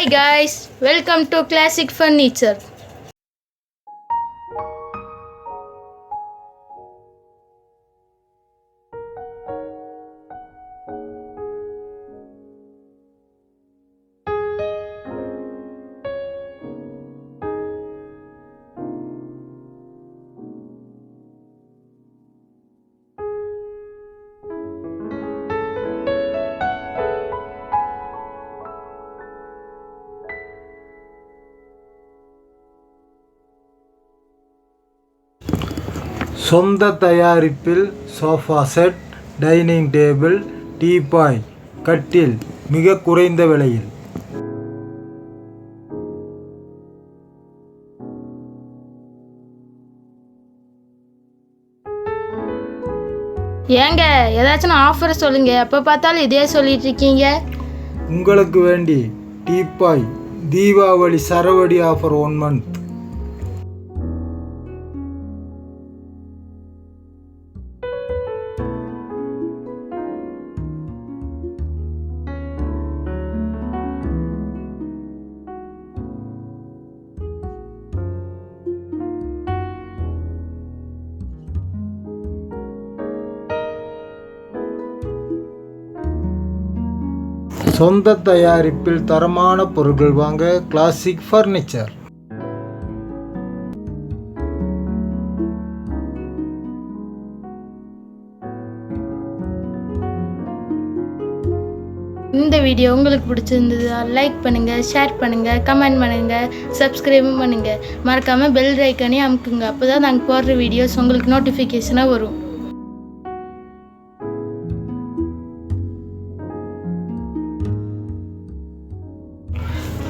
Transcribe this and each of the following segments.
Hi guys, welcome to Classic Furniture. சொந்த தயாரிப்பில் sofa set, dining table, teapoy, கட்டில் மிக குறைந்த விலையில். ஏங்க ஏதாச்சும் ஆஃபர் சொல்லுங்க. எப்போ பார்த்தாலும் இதே சொல்லிட்டு இருக்கீங்க. உங்களுக்கு வேண்டி டீபாய் தீபாவளி சரவடி ஆஃபர் 1 month. சொந்த தயாரிப்பில் தரமான பொருட்கள் வாங்க கிளாசிக் ஃபர்னிச்சர். இந்த வீடியோ உங்களுக்கு பிடிச்சிருந்தது லைக் பண்ணுங்கள், ஷேர் பண்ணுங்கள், கமெண்ட் பண்ணுங்கள், சப்ஸ்கிரைபும் பண்ணுங்கள். மறக்காமல் பெல் ஐக்கானே அமுக்குங்க. அப்போ தான் நாங்கள் போடுற வீடியோஸ் உங்களுக்கு நோட்டிஃபிகேஷனாக வரும்.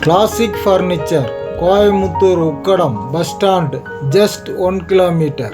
Classic furniture, Coimbatore Ukkadam bus stand, just 1 kilometer.